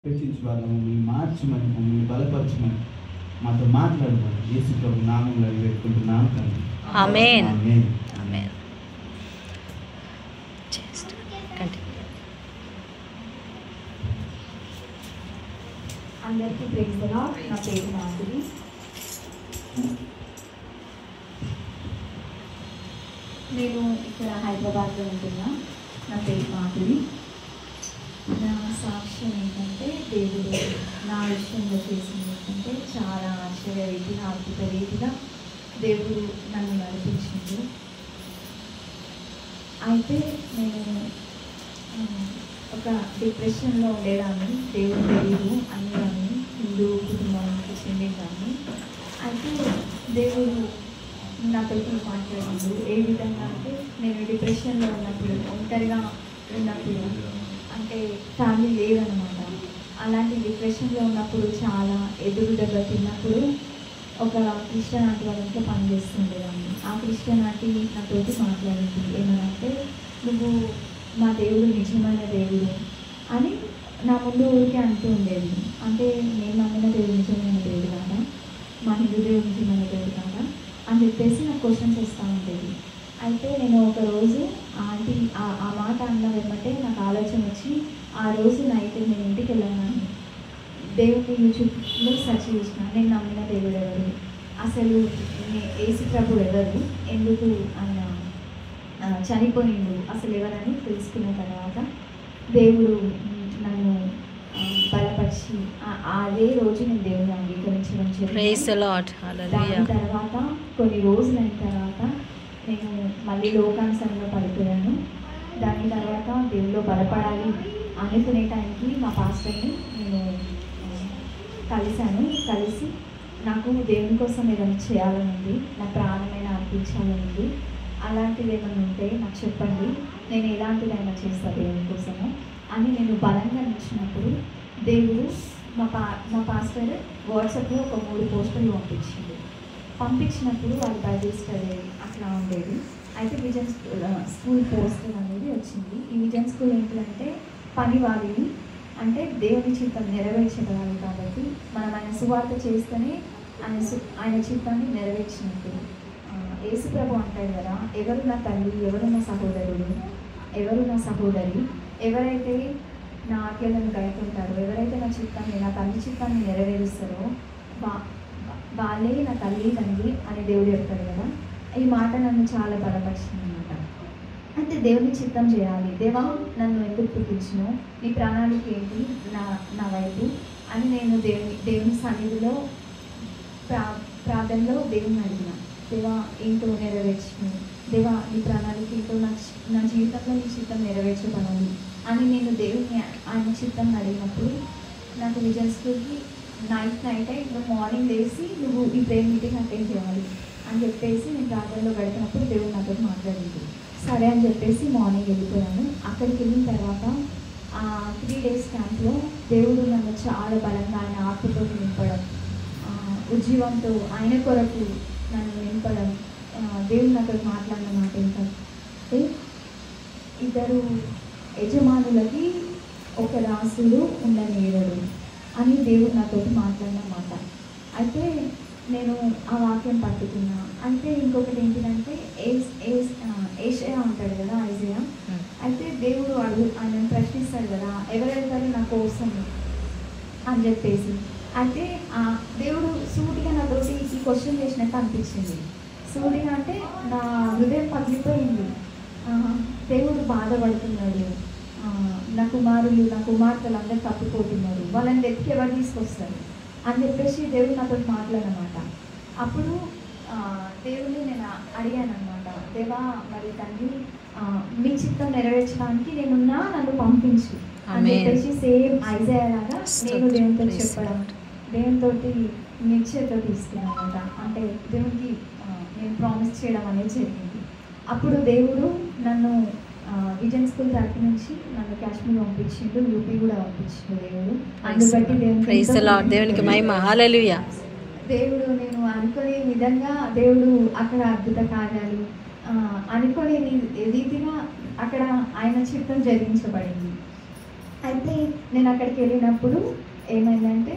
పెట్టించి వాళ్ళ మమ్మల్ని మార్చమని, మమ్మల్ని బలపరచమని, మాతో మాట్లాడమని యేసు ప్రభు నామంలో వేడుకుంటున్నాను తండ్రి. ఆమేన్. ఆమేన్. ఆమేన్. Just continue. అందరికీ ప్రైజ్ ది లార్డ్. నా పేరు మాధురి. నేను ఇక్కడ హైదరాబాద్లో ఉంటున్నా. నా పేరు మాధురి. నా సాక్ష్యం ఏంటంటే దేవుడు నా విషయంలో చేసింది ఏంటంటే చాలా ఆశ్చర్య రీతిగా అద్భుత రీతిగా దేవుడు నన్ను నడిపించిండు. అయితే నేను ఒక డిప్రెషన్లో ఉండేదాన్ని. దేవుడు తెలియదు అనేదాన్ని, హిందూ కుటుంబానికి చెందేదాన్ని. అయితే దేవుడు నాతోటి మాట్లాడిండు. ఏ విధంగా అంటే నేను డిప్రెషన్లో ఉన్నప్పుడు, ఒంటరిగా ఉన్నప్పుడు, అంటే ఫ్యామిలీ లేదనమాట. అలాంటి డిప్రెషన్లో ఉన్నప్పుడు చాలా ఎదురు దెబ్బ తిన్నప్పుడు ఒక క్రిస్టియన్ ఆంటీ వాళ్ళ ఇంట్లో పనిచేస్తుండేదాన్ని. ఆ క్రిస్టియన్ ఆంటీ నాతోటి మాట్లాడింది. ఏమనంటే, నువ్వు మా దేవుడు నిజమైన దేవుడు అని నా ముందు ఊరికే అంటూ ఉండేది. అంటే నేను నమ్మిన దేవుడు నిజమైన దేవుడు కాదా, మా హిందూ దేవుడు నిజమైన దేవుడు కాదా అని చెప్పేసి నాకు క్వశ్చన్స్ వస్తూ ఉండేది. అయితే నేను ఒకరోజు ఆంటీ ఆ మాట అన్న వెంబటే నాకు ఆలోచన వచ్చి, ఆ రోజు నైట్ నేను ఇంటికి వెళ్ళాను. దేవుడిని యూట్యూబ్లో సెర్చ్ చేసిన, నేను నమ్మిన దేవుడు ఎవరు, అసలు యేసు ప్రభు ఎవరు, ఎందుకు ఆయన చనిపోయిండు, అసలు ఎవరని తెలుసుకున్న తర్వాత దేవుడు నన్ను బలపరిచి అదే రోజు నేను దేవుని అంగీకరించడం Praise the జరిగింది. Lord. దాని Hallelujah. తర్వాత కొన్ని రోజులైన తర్వాత నేను మళ్ళీ లోకానుసరంగా పడిపోయాను. దాని తర్వాత దేవుల్లో బలపడాలి అనుకునే టైంకి మా పాస్టర్ని నేను కలిసి నాకు దేవుని కోసం ఏదైనా చేయాలని ఉంది, నా ప్రాణమైన అర్పించాలని ఉంది, అలాంటివి ఏమైనా ఉంటే నాకు చెప్పండి, నేను ఎలాంటిదైనా చేస్తాను దేవుని కోసము అని నేను బలంగా నిలిచినప్పుడు దేవుడు మా పాస్టర్ వాట్సాప్లో ఒక 3 పోస్టర్లు పంపించినప్పుడు వాళ్ళు బైబిల్ స్టడీ అట్లా ఉండేది. అయితే విజన్ స్కూల్ పోస్టర్ అనేది వచ్చింది. ఈ విజన్ స్కూల్ ఏంటంటే పని వారిని, అంటే దేవుని చిత్తం నెరవేర్చగలరు కాబట్టి మనం ఆయన సువార్త చేస్తేనే ఆయన చిత్తాన్ని నెరవేర్చినట్టు. యేసు ప్రభు అంటాడు కదా, ఎవరు నా తల్లి, ఎవరు నా సహోదరుడు, ఎవరు నా సహోదరి, ఎవరైతే నా ఆజ్ఞలను గైకుంటారో, ఎవరైతే నా తల్లి చిత్తాన్ని నెరవేరుస్తారో వాళ్ళే నా తల్లి తండ్రి అని దేవుడు చెప్తాడు కదా. ఈ మాట నన్ను చాలా బలపరిచింది అనమాట. అంటే దేవుని చిత్తం చేయాలి, దేవా నన్ను ఎందుకు పుట్టించును, నీ ప్రణాళిక ఏంటి నా వైపు అని నేను దేవుని సన్నిధిలో ప్రార్థనలో దేవుని అడిగిన, దేవా ఏంటో నెరవేర్చును, దేవా నీ ప్రణాళిక ఏంటో నా జీవితంలో నీ చిత్తం నెరవేర్చబడాలి అని నేను దేవుని ఆయన చిత్తం అడిగినప్పుడు నాకు విజన్ స్కూల్కి నైట్ నువ్వు మార్నింగ్ లేసి నువ్వు ఈ ప్రేయర్ మీటింగ్ అటెండ్ చేయాలి అని చెప్పేసి నేను ప్రార్థనలో గడిపినప్పుడు దేవుడు నాతో మాట్లాడింది. సరే అని చెప్పేసి మార్నింగ్ వెళ్ళిపోయాను. అక్కడికి వెళ్ళిన తర్వాత 3 days క్యాంప్లో దేవుడు నన్ను చాలా బలంగా ఆయన ఆత్మతో నింపడం, ఉజ్జీవంతో ఆయన కొరకు నన్ను నింపడం. దేవుడు నాతో మాట్లాడిన మాట ఏంటంటే, 2 యజమానులకి ఒక దాసుడు ఉండనేరడు అని దేవుడు నాతో మాట్లాడిన మాట. అయితే నేను ఆ వాక్యం పట్టుకున్నా. అయితే ఇంకొకటి ఏంటిదంటే ఏషయా ఉంటాడు కదా, ఐజయా. అయితే దేవుడు ఆయన ప్రశ్నిస్తాడు కదా, ఎవరు వెళ్తారు నా కోసం అని చెప్పేసి. అయితే దేవుడు సూటిగా నాతోటి ఈ క్వశ్చన్ చేసినట్టు అనిపించింది. సూటిగా అంటే నా హృదయం పగిలిపోయింది. దేవుడు బాధపడుతున్నాడు, నా కుమారులు నా కుమార్తెలు అందరూ తప్పిపోతున్నారు, వాళ్ళని వెతికి ఎవరు తీసుకొస్తారు అని చెప్పేసి దేవుడు నాతో మాట్లాడనమాట. అప్పుడు దేవుడిని నేను అడిగాను అనమాట, దేవా మరి తండ్రి మీ చిత్తం నెరవేర్చడానికి నేనున్నా, నన్ను పంపించు అని చెప్పేసి సేమ్ ఐజయా లాగా నేను దేవునితో చెప్పడం, దేవునితో నిశ్చయతో తీసుకున్నాను అనమాట. అంటే దేవునికి నేను ప్రామిస్ చేయడం అనేది జరిగింది. అప్పుడు దేవుడు నన్ను విజన్ స్కూల్ తరఫు నుంచి నన్ను కాశ్మీర్ పంపించిండు, యూపీ కూడా పంపించిండు దేవుడు. అందుబట్టి దేవునికి మహిమ. హల్లెలూయా. దేవుడు నేను అనుకునే విధంగా దేవుడు అక్కడ అద్భుత కార్యాలు అనుకునే రీతిగా అక్కడ ఆయన చిత్తం జరిగించబడింది. అయితే నేను అక్కడికి వెళ్ళినప్పుడు ఏమైందంటే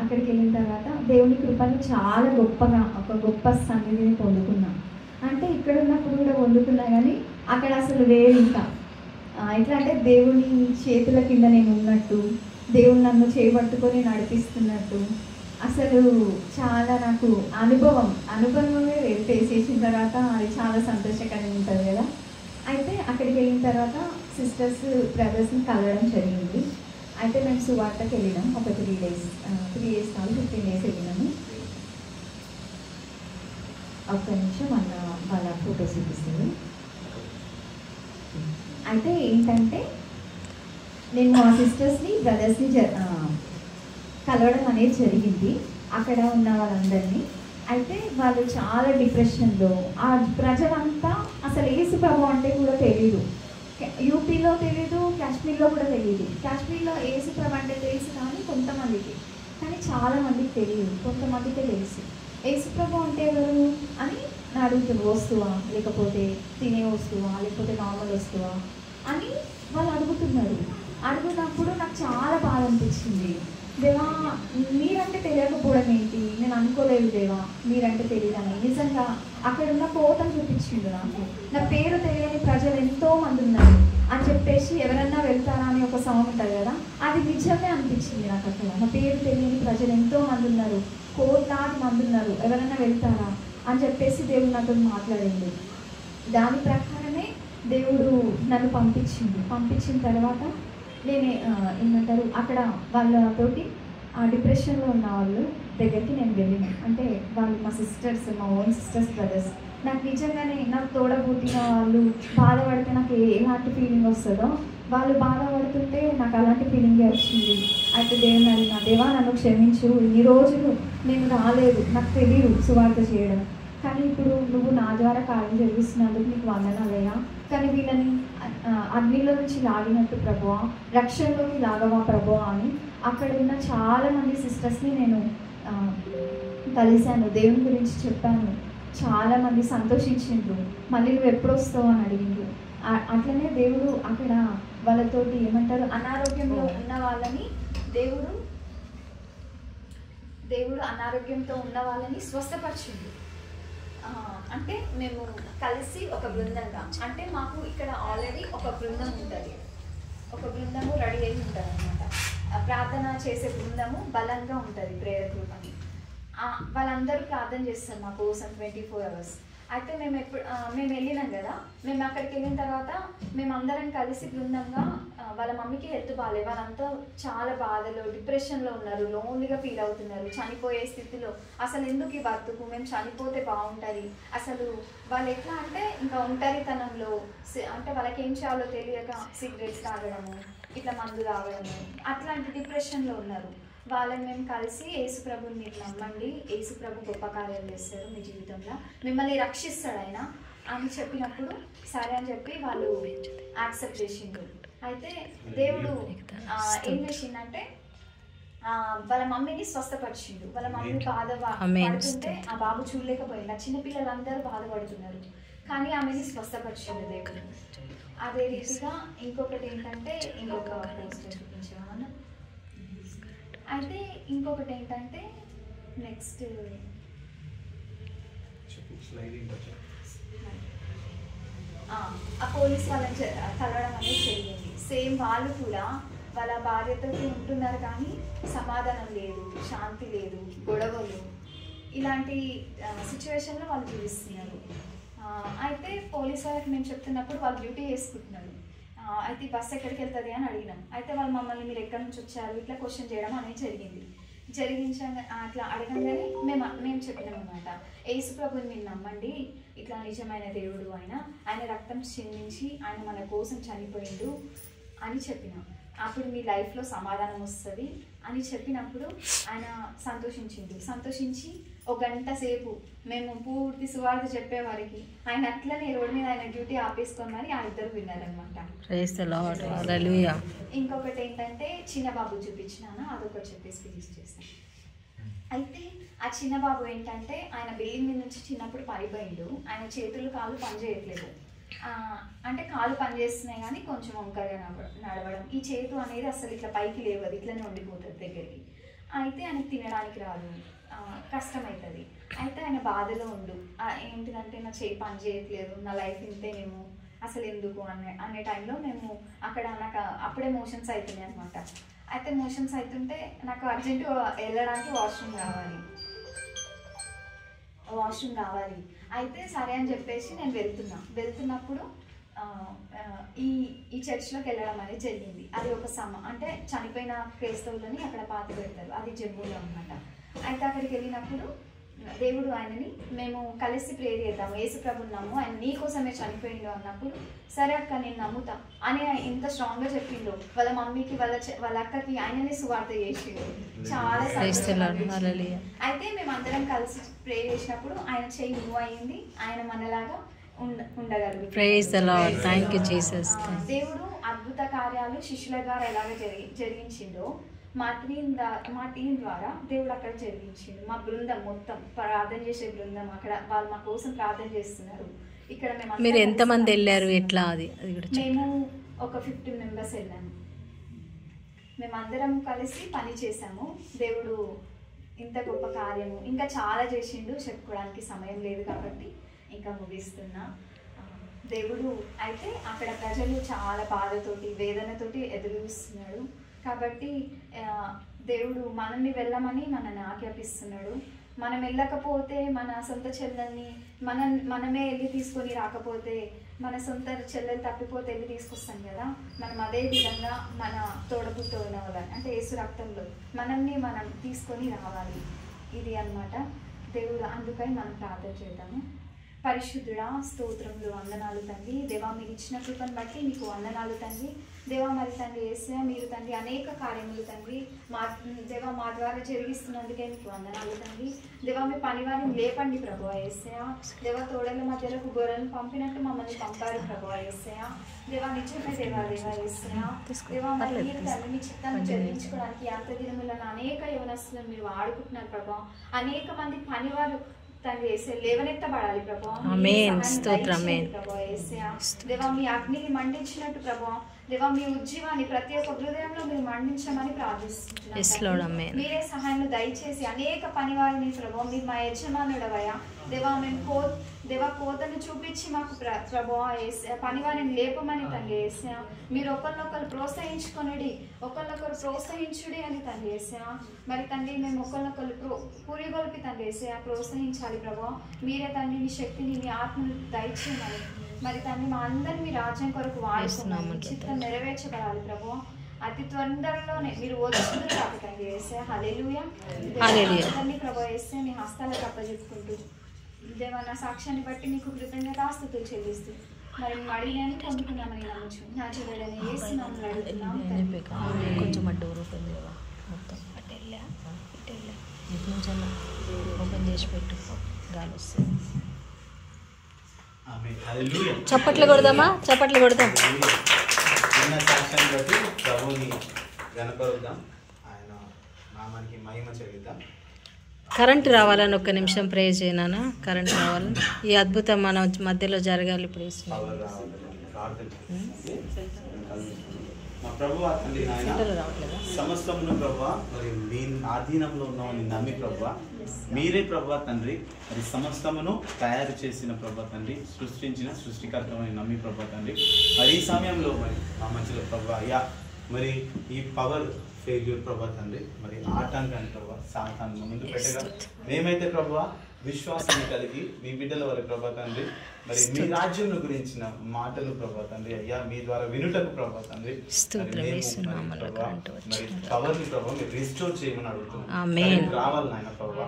అక్కడికి వెళ్ళిన తర్వాత దేవుని కృపను చాలా గొప్పగా ఒక గొప్ప సన్నిధిని పొందుకున్నా. అంటే ఇక్కడ ఉన్నప్పుడు కూడా పొందుకున్నా, కానీ అక్కడ అసలు వేరు. ఇంకా ఎట్లా అంటే దేవుని చేతుల కింద నేను ఉన్నట్టు, దేవుడు నన్ను చేపట్టుకొని నడిపిస్తున్నట్టు, అసలు చాలా నాకు అనుభవమే ఫేస్ చేసిన తర్వాత అది చాలా సంతోషకరంగా ఉంటుంది కదా. అయితే అక్కడికి వెళ్ళిన తర్వాత సిస్టర్స్ బ్రదర్స్ని కలవడం జరిగింది. అయితే మేము సువార్తకి వెళ్ళినాం ఒక 3 days కాదు 15 days వెళ్ళినాము. ఒక్క నిమిషం వాళ్ళ ఫోటోస్ చూపిస్తుంది. అయితే ఏంటంటే నేను మా సిస్టర్స్ని బ్రదర్స్ని కలవడం అనేది జరిగింది అక్కడ ఉన్న వాళ్ళందరినీ. అయితే వాళ్ళు చాలా డిప్రెషన్లో, ఆ ప్రజలంతా అసలు యేసు ప్రభు అంటే కూడా తెలీదు. యూపీలో తెలీదు, కాశ్మీర్లో కూడా తెలియదు. కాశ్మీర్లో యేసు ప్రభు అంటే తెలుసు కానీ కొంతమందికి, కానీ చాలామందికి తెలియదు. కొంతమందికి తెలుసు యేసు ప్రభు అంటే ఎవరు అని అడుగుతున్నారు. వస్తువా, లేకపోతే తినే వస్తువా, లేకపోతే నార్మల్ వస్తువా అని వాళ్ళు అడుగుతున్నారు. అడుగుతున్నప్పుడు నాకు చాలా బాధ అనిపించింది. దేవా, మీరంటే తెలియకపోవడం ఏంటి, నేను అనుకోలేదు దేవా మీరంటే తెలియదని. నిజంగా అక్కడ ఉన్న కోటను చూపించిండు నాకు. నా పేరు తెలియని ప్రజలు ఎంతో మంది ఉన్నారు అని చెప్పేసి ఎవరన్నా వెళ్తారా అని ఒక సాంగ్ ఉంటుంది కదా, అది నిజమే అనిపించింది నాకు. అక్కడ నా పేరు తెలియని ప్రజలు ఎంతో మంది ఉన్నారు, కోట్లాది మంది ఉన్నారు, ఎవరన్నా వెళ్తారా అని చెప్పేసి దేవుడు నాతో మాట్లాడింది. దాని ప్రకారమే దేవుడు నన్ను పంపించిన తర్వాత నేనే ఏమంటారు అక్కడ వాళ్ళతోటి డిప్రెషన్లో ఉన్న వాళ్ళు దగ్గరికి నేను వెళ్ళిన. అంటే వాళ్ళు మా సిస్టర్స్, మా ఓన్ సిస్టర్స్ బ్రదర్స్. నాకు నిజంగానే నాకు తోడబుట్టిన వాళ్ళు బాధపడితే నాకు ఎలాంటి ఫీలింగ్ వస్తుందో వాళ్ళు బాధపడుతుంటే నాకు అలాంటి ఫీలింగే వచ్చింది. అయితే దేవుని అడిగిన, దేవా నన్ను క్షమించు, ఇన్ని రోజులు నేను రాలేదు, నాకు తెలియదు సువార్త చేయడం, కానీ ఇప్పుడు నువ్వు నా ద్వారా కార్యం జరిగిస్తున్నందుకు నీకు వందనాలయ్యా. కానీ వీళ్ళని అగ్నిలో నుంచి లాగినట్టు ప్రభువా, రక్షణలోకి లాగవా ప్రభువా అని అక్కడ ఉన్న చాలామంది సిస్టర్స్ని నేను కలిశాను, దేవుని గురించి చెప్పాను. చాలామంది సంతోషించిండ్రు, మళ్ళీ నువ్వు ఎప్పుడు వస్తావు అని అడిగిండ్రు. అట్లనే దేవుడు అక్కడ వాళ్ళతోటి ఏమంటారు అనారోగ్యంలో ఉన్న వాళ్ళని దేవుడు అనారోగ్యంతో ఉన్న వాళ్ళని స్వస్థపరిచిండు. అంటే మేము కలిసి ఒక బృందంగా, అంటే మాకు ఇక్కడ ఆల్రెడీ ఒక బృందం ఉంటుంది, ఒక బృందము రెడీ అయి ఉంటుంది అనమాట. ప్రార్థన చేసే బృందము బలంగా ఉంటుంది, ప్రేయర్ గ్రూప్ అని. వాళ్ళందరూ ప్రార్థన చేస్తారు మా కోసం 24 hours. అయితే మేము వెళ్ళినాం కదా, మేము అక్కడికి వెళ్ళిన తర్వాత మేమందరం కలిసి బృందంగా వాళ్ళ మమ్మీకి హెల్త్ బాగాలేదు, వాళ్ళంతా చాలా బాధలో డిప్రెషన్లో ఉన్నారు, లోన్లీగా ఫీల్ అవుతున్నారు, చనిపోయే స్థితిలో. అసలు ఎందుకు ఈ బతుకు, మేము చనిపోతే బాగుంటుంది. అసలు వాళ్ళు ఎట్లా అంటే ఇంకా ఒంటరితనంలో, అంటే వాళ్ళకి ఏం చేయాలో తెలియక సిగరెట్స్ తాగడము, ఇట్లా మందు తాగడము, అట్లాంటి డిప్రెషన్లో ఉన్నారు. వాళ్ళని మేము కలిసి యేసుప్రభుని మీరు నమ్మండి, యేసుప్రభు గొప్ప కార్యాలు చేస్తారు మీ జీవితంలో, మిమ్మల్ని రక్షిస్తాడు ఆయన అని చెప్పినప్పుడు సరే అని చెప్పి వాళ్ళు యాక్సెప్ట్ చేసిండ్రు. అయితే దేవుడు ఏం చేసిందంటే వాళ్ళ మమ్మీని స్వస్థపరిచిండు. వాళ్ళ మమ్మీ బాధపడుతుంటే ఆ బాబు చూడలేకపోయింది. ఆ చిన్నపిల్లలందరూ బాధపడుతున్నారు, కానీ ఆమెని స్వస్థపరిచిండు దేవుడు. అదే రీతిగా ఇంకొకటి ఏంటంటే ఇంకొక పోస్టర్ చూపించామన్నా. అయితే ఇంకొకటి ఏంటంటే నెక్స్ట్ ఆ పోలీస్ వాళ్ళని కలవడం అనేది జరిగింది. సేమ్ వాళ్ళు కూడా వాళ్ళ భార్యతో ఉంటున్నారు, కానీ సమాధానం లేదు, శాంతి లేదు, గొడవలు, ఇలాంటి సిచ్యువేషన్లో వాళ్ళు జీవిస్తున్నారు. అయితే పోలీస్ వాళ్ళకి మేము చెప్తున్నప్పుడు వాళ్ళు డ్యూటీ చేసుకుంటున్నారు. అయితే బస్సు ఎక్కడికి వెళ్తుంది అని అడిగినాం. అయితే వాళ్ళు మమ్మల్ని మీరు ఎక్కడి నుంచి వచ్చారు ఇట్లా క్వశ్చన్ చేయడం అనేది జరిగించగా అట్లా అడగంగానే మేము చెప్పినాం అనమాట, యేసుప్రభుని మీరు నమ్మండి, ఇట్లా నిజమైన దేవుడు ఆయన రక్తం చిందించి ఆయన మన కోసం చనిపోయిండు అని చెప్పినాం. అప్పుడు మీ లైఫ్లో సమాధానం వస్తుంది అని చెప్పినప్పుడు ఆయన సంతోషించి 1 గంట సేపు మేము పూర్తి సువార్త చెప్పేవారికి ఆయన అట్లనే రోడ్డు మీద ఆయన డ్యూటీ ఆపేసుకొని మరి ఆ ఇద్దరు విన్నారనమాట. ఇంకొకటి ఏంటంటే చిన్న బాబు చూపించినాను, అదొకటి చెప్పేసి ఫినిష్ చేస్తాను. అయితే ఆ చిన్న బాబు ఏంటంటే ఆయన బిల్డింగ్ మీద నుంచి చిన్నప్పుడు పడిపోయిండు, ఆయన చేతులు కాళ్ళు పనిచేయట్లేదు. అంటే కాలు పనిచేస్తున్నాయి కానీ కొంచెం వంకరగా నడవడం, ఈ చేతు అనేది అసలు ఇట్లా పైకి లేవదు, ఇట్లనే ఉండిపోతుంది దగ్గరికి. అయితే ఆయనకు తినడానికి రాదు, కష్టమవుతుంది. అయితే ఆయన బాధలో ఉండు, ఏంటిదంటే నా చేయి పని చేయట్లేదు, నా లైఫ్ ఇంతేనేమో, అసలు ఎందుకు అనే టైంలో మేము అక్కడ నాకు అప్పుడే మోషన్స్ అవుతున్నాయి అనమాట. అయితే మోషన్స్ అవుతుంటే నాకు అర్జెంటు వెళ్ళడానికి వాష్రూమ్ కావాలి. అయితే సరే అని చెప్పేసి నేను వెళ్తున్నప్పుడు ఈ చర్చ్లోకి వెళ్ళడం అనేది జరిగింది. అది ఒక అంటే చనిపోయిన క్రైస్తవులని అక్కడ పాతి పెడతారు, అది జమ్మూలో అనమాట. అయితే అక్కడికి వెళ్ళినప్పుడు దేవుడు ఆయనని మేము కలిసి ప్రేర్ చేద్దాము, యేసు ప్రభుని నమ్ము, ఆయన నీ కోసమే చనిపోయిండు అన్నప్పుడు సరే అక్క నేను నమ్ముతా అని ఎంత స్ట్రాంగ్గా చెప్పిండు. వాళ్ళ మమ్మీకి వాళ్ళ అక్కకి ఆయననే సువార్త చేసిండు. చాలా అయితే మేము అందరం కలిసి ప్రే చేసినప్పుడు ఆయన చెయ్యి మూవ్ అయ్యింది, ఆయన మనలాగా ఉండగలుగుతాడు. దేవుడు అద్భుత కార్యాలు శిష్యుల ద్వారా ఎలాగ జరిగించిండో మా టీం ద్వారా దేవుడు అక్కడ జరిగించిండు. మా బృందం మొత్తం ప్రార్థన చేసే బృందం అక్కడ వాళ్ళు మా కోసం ప్రార్థన చేస్తున్నారు. ఇక్కడ మీరు ఎంతమంది వెళ్ళారు, ఎట్లా? అది మేము ఒక 15 మెంబర్స్ వెళ్ళాము. మేమందరం కలిసి పని చేసాము. దేవుడు ఇంత గొప్ప కార్యము ఇంకా చాలా చేసిండు, చెప్పుకోవడానికి సమయం లేదు కాబట్టి ఇంకా ముగిస్తున్నా. దేవుడు అయితే అక్కడ ప్రజలు చాలా బాధతోటి వేదనతోటి ఎదురుస్తున్నాడు కాబట్టి దేవుడు మనల్ని వెళ్ళమని మనల్ని ఆజ్ఞాపిస్తున్నాడు. మనం వెళ్ళకపోతే మన సొంత చెల్లెల్ని మనమే వెళ్ళి తీసుకొని రాకపోతే, మన సొంత చెల్లెలు తప్పిపోతే వెళ్ళి తీసుకొస్తాం కదా, మనం అదే విధంగా మన తోడబుట్టిన వాళ్ళని అంటే యేసు రక్తంలో మనల్ని మనం తీసుకొని రావాలి. ఇది అన్నమాట దేవుడు. అందుకని మనం ప్రార్థన చేద్దాము. పరిశుద్ధుడా, స్తోత్రములు, వందనాలు తండ్రి. దేవా మీరు ఇచ్చిన కృపను బట్టి మీకు వందనాలు తండ్రి. దేవా మరి తండ్రి యేసయ్య మీరు తండ్రి అనేక కార్యములు తండ్రి దేవా మా ద్వారా జరిగిస్తున్నందుకే మీకు వందనాలు తండ్రి. దేవా మీ పనివారిని లేపండి ప్రభువా యేసయ్య. దేవా తోడల మధ్యలకు గొర్రెలను పంపినట్టు మమ్మల్ని పంపారు ప్రభువా యేసయ్య. దేవా నిజమే దేవా యేసయ్య. దేవా మరి మీరు తండ్రి మీ చిత్తాన్ని చెల్లించుకోవడానికి అంత దినములను అనేక యవనస్తులను మీరు వాడుకుంటున్నారు ప్రభా. అనేక మంది పనివారు తండ్రి యేసయ్య లేవనెత్తబడాలి ప్రభా. దేవా మీ అగ్నిని మండించినట్టు ప్రభా, దేవా మీ ఉజ్జీవాన్ని ప్రతి ఒక్క హృదయంలో మీరు మండించమని ప్రార్థిస్తున్నాం. మీరే సహాయం దయచేసి అనేక పనివారిని ప్రభా, మీరు మా యజమానుడవయ్యా. దేవా మేము దేవా కోతను చూపించి మాకు ప్రభా పనివారిని లేపమని తండ్రి యేసయ్య. మీరు ఒకరినొకరు ప్రోత్సహించుకొనిడి, ఒకరినొకరు ప్రోత్సహించుడి అని తండ్రి యేసయ్య. మరి తండ్రి మేము ఒకరినొకరు పురిగొల్పి తండ్రి యేసయ్య ప్రోత్సహించాలి ప్రభా. మీరే తండ్రి మీ శక్తిని మీ ఆత్మను దయచేయమని మరి తండ్రి మా అందరినీ మీ రాజ్యం కొరకు వాడుకున్నాము, చిత్తం నెరవేర్చబడాలి ప్రభా. అతి తొందరలోనే మీరు వచ్చింది కాదు తండ్రి యేసయ్య. హల్లెలూయా. అందరినీ ప్రభా యేసయ్య మీ హస్తాలకు అప్పచెప్పుకుంటూ దేవా నా సాక్ష్యాన్ని బట్టి మీకు కృతజ్ఞతాస్తుతులు చెల్లిస్తూ మరి అడిగినని పొందుకున్నామని నమ్మచ్చు. నా చెల్లెలని యేసునామములో అడుగుతున్నాం. కొంచెం అడ్డు ఓపెన్ చేయవా, మొత్తం ఇటు నుంచి ఓపెన్ చేసి పెట్టు, గాలి వస్తుంది. చప్పట్లు కొడదామా? చప్పట్లు కొడదాం. సాక్ష్యాన్ని బట్టి ప్రభువుని గణపరుద్దాం, ఆయన నామానికి మహిమ చెల్లిద్దాం. కరెంట్ రావాలని ఒక్క నిమిషం ప్రే చేయనా? కరెంట్ రావాలని ఈ అద్భుతం మన మధ్యలో జరగాలి. ఇప్పుడు మా ప్రభువా తండ్రి నాయన సమస్తమును ప్రభువా మరి మీ ఆధీనంలో ఉన్నామని నమ్మి ప్రభువా, మీరే ప్రభువా తండ్రి మరి సమస్తమును తయారు చేసిన ప్రభువా తండ్రి, సృష్టించిన సృష్టికర్తమని నమ్మి ప్రభువా తండ్రి. మరి ఈ సమయంలో మరి మా మధ్యలో ప్రభువా అయ్యా మరి ఈ పవర్ ఫెయిల్యూర్ ప్రభా తండ్రి మరి ఆటంకాన్ని ప్రభా సాతాన్ని ముందు పెట్టగా మేమైతే ప్రభువా విశ్వాసాన్ని కలిగి మీ బిడ్డల వారి ప్రభా తండ్రి మరి మీ రాజ్యం గురించిన మాటలు ప్రభా తండ్రి అయ్యా మీ ద్వారా వినుటకు ప్రభా తండ్రి మరి పవర్ని ప్రభా మీరు రిస్టోర్ చేయమని అడుగుతున్నాం. రావాలి నాయన ప్రభా.